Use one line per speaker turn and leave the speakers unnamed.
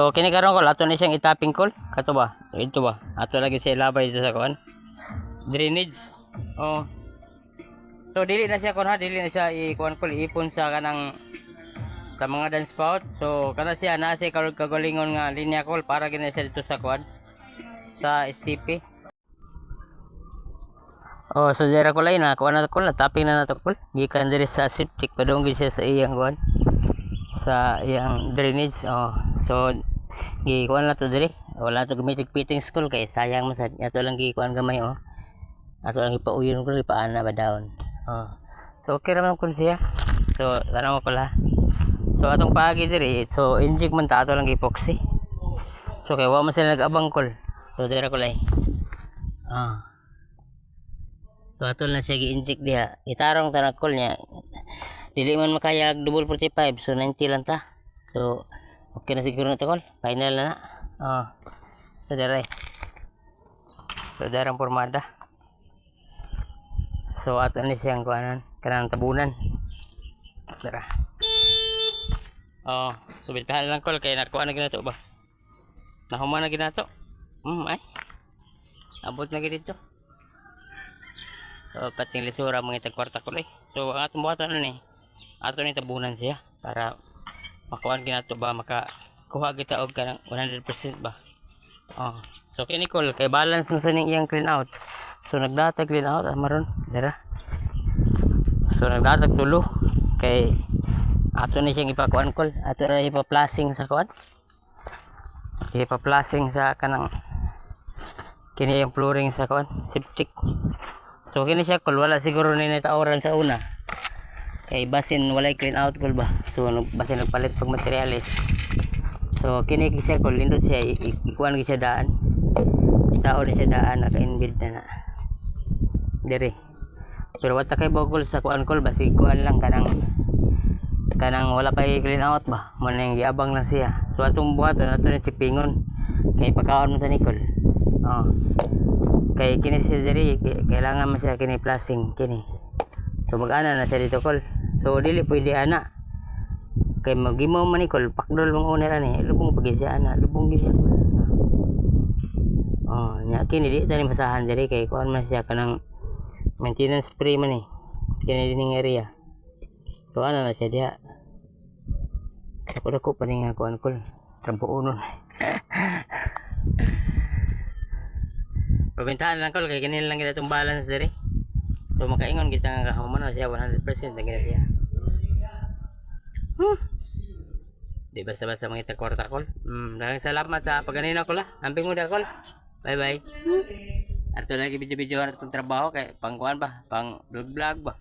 So kini karon ko ato ni siyang itaping kol kato ba? Ito ba? Ato lagi siya ilabay dito sa kuan. Drainage. Oh. So dili na siya kon ha, dili na siya ikuan kol ipon sa kanang sa mga downspout. So kana siya na siya kagalingon nga linya kol para gina siya dito sa kuan sa STP. Oh, so dira ko na kuan na kol, taping na nato kol. Gikan diri sa septic padung siya sa iyang kuan. Sa iyang drainage. Oh. So gikuan na to diri. Wala to gamitig-piting school kay sayang man sad. Ato lang gikuan gamay oh. Ato lang ipauyon ko ipaana ba daon. Oh. So okay ra man kun siya. So tanaw ko la. So atong paagi diri, so inject man ta ato lang epoxy. So kay wa man sila nag-abang kol. So dira ko lay. Ah. So ato lang siya gi-inject diha. Itarong ta kol niya. Dili man makaya double 45, so 90 lang ta. So okay na siguro na to kol. Final na. Oh. So dira. So darang pormada. So ato ni siyang kuanan, kanang tabunan. Dira. Oh, subitahan lang kol kay nakuha na ginato ba. Nahuman na ginato. Ay. Abot na gid dito. So kating lisura mga itag kwarta ko So ang atong buhaton ni ato ni tabunan siya para makuha ginato ba makakuha kita og kanang 100% ba. Oh. So kini kol kay balance na sa ning iyang clean out. So nagdatag clean out maron dira. So nagdatag tulo kay ato ni siyang ipakuan kol, ato na ipa-plasing sa kuan. Ipa-plasing sa kanang kini yung flooring sa kuan, septic. So kini siya kol wala siguro ni natauran sa una. Kay basin walay clean out kol ba. So basin nagpalit pag materials. So kini siya kol lindot siya ikuan gi siya daan. Tao ni siya daan naka-inbuilt na. Dire. Pero wata kay bogol sa kuan kol ba si kuan lang kanang wala pa i-clean out ba. Manang giabang lang siya. So atong buhaton ato ni tipingon. Kay pagkaon mo sa Nicol. Oh. Kay kini siya diri kailangan man siya kini plasing kini. So mag-ana na siya dito kol. So dili pwede ana. Kay magimaw man Nicol pakdol mong una ra ni lubong pagi siya ana, lubong gi siya. Oh, nya kini di tani masahan diri kay kuan man siya kanang maintenance spray man ni. Kini dining area. So ana na siya diha. Ako pa ning kuan kol. Trabuonon. Pabintahan lang kol kay kini lang kita itong balance diri. So makaingon kita nga kahuman na siya 100% na gina siya. Di basta-basta mangita kwarta kol. Daghang salamat sa pagganina kol. Amping mo da kol. Bye bye. Ato lagi video-video na itong trabaho kay pang kuan ba, pang vlog ba.